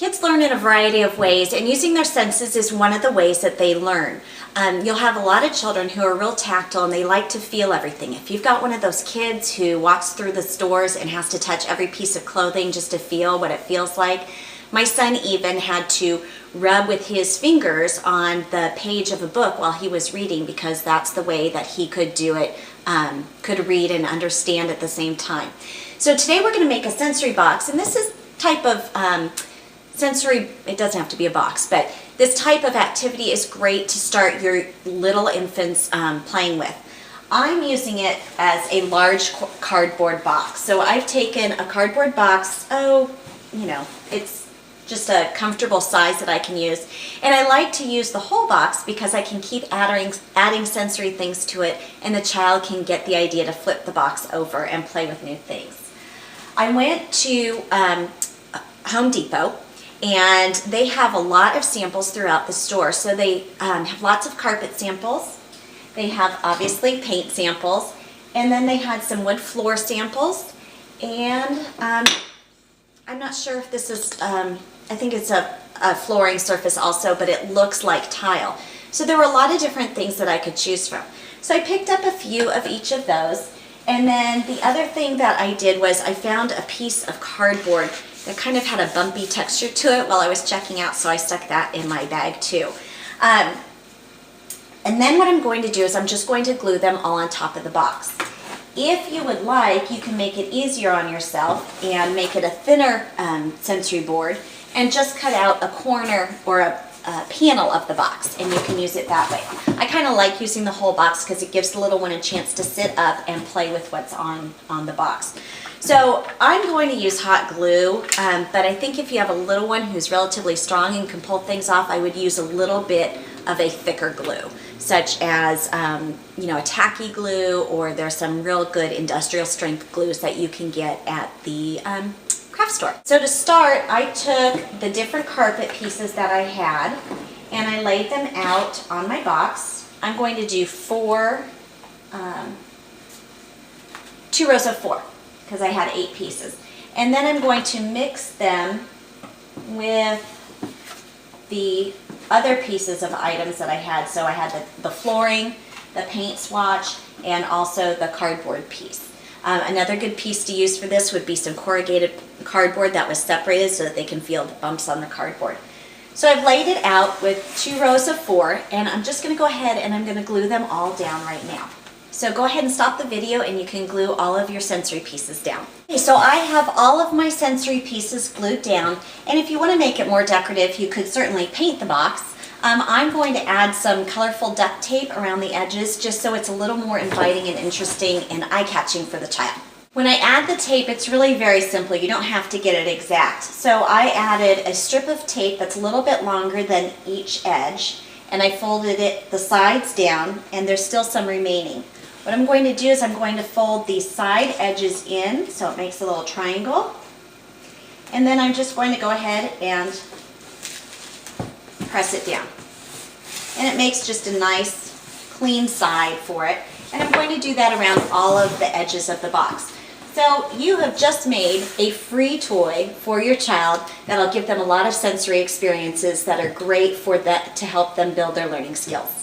Kids learn in a variety of ways, and using their senses is one of the ways that they learn. You'll have a lot of children who are real tactile and they like to feel everything. If you've got one of those kids who walks through the stores and has to touch every piece of clothing just to feel what it feels like, my son even had to rub with his fingers on the page of a book while he was reading, because that's the way that he could do it, could read and understand at the same time. So today we're going to make a sensory box, and this is type of sensory, it doesn't have to be a box, but this type of activity is great to start your little infants playing with. I'm using it as a large cardboard box. So I've taken a cardboard box, it's just a comfortable size that I can use. And I like to use the whole box because I can keep adding sensory things to it, and the child can get the idea to flip the box over and play with new things. I went to Home Depot, and they have a lot of samples throughout the store. So they have lots of carpet samples. They have obviously paint samples, and then they had some wood floor samples, and I'm not sure if this is, I think it's a flooring surface also, but it looks like tile. So there were a lot of different things that I could choose from. So I picked up a few of each of those, and then the other thing that I did was I found a piece of cardboard that kind of had a bumpy texture to it while I was checking out, so I stuck that in my bag too. And then what I'm going to do is I'm just going to glue them all on top of the box. If you would like, you can make it easier on yourself and make it a thinner sensory board and just cut out a corner or a panel of the box, and you can use it that way. I kind of like using the whole box because it gives the little one a chance to sit up and play with what's on the box. So I'm going to use hot glue, but I think if you have a little one who's relatively strong and can pull things off, I would use a little bit of a thicker glue, such as a tacky glue, or there's some real good industrial strength glues that you can get at the craft store. So to start, I took the different carpet pieces that I had and I laid them out on my box. I'm going to do 2 rows of 4 because I had 8 pieces. And then I'm going to mix them with the other pieces of items that I had. So I had the flooring, the paint swatch, and also the cardboard piece. Another good piece to use for this would be some corrugated cardboard that was separated so that they can feel the bumps on the cardboard. So I've laid it out with 2 rows of 4, and I'm just going to go ahead and I'm going to glue them all down right now. So go ahead and stop the video and you can glue all of your sensory pieces down. Okay, so I have all of my sensory pieces glued down, and if you want to make it more decorative, you could certainly paint the box. I'm going to add some colorful duct tape around the edges just so it's a little more inviting and interesting and eye-catching for the child. When I add the tape, it's really very simple. You don't have to get it exact. So I added a strip of tape that's a little bit longer than each edge, and I folded the sides down, and there's still some remaining. What I'm going to do is I'm going to fold these side edges in so it makes a little triangle, and then I'm just going to go ahead and press it down. And it makes just a nice clean side for it, and I'm going to do that around all of the edges of the box. So you have just made a free toy for your child that'll give them a lot of sensory experiences that are great to help them build their learning skills.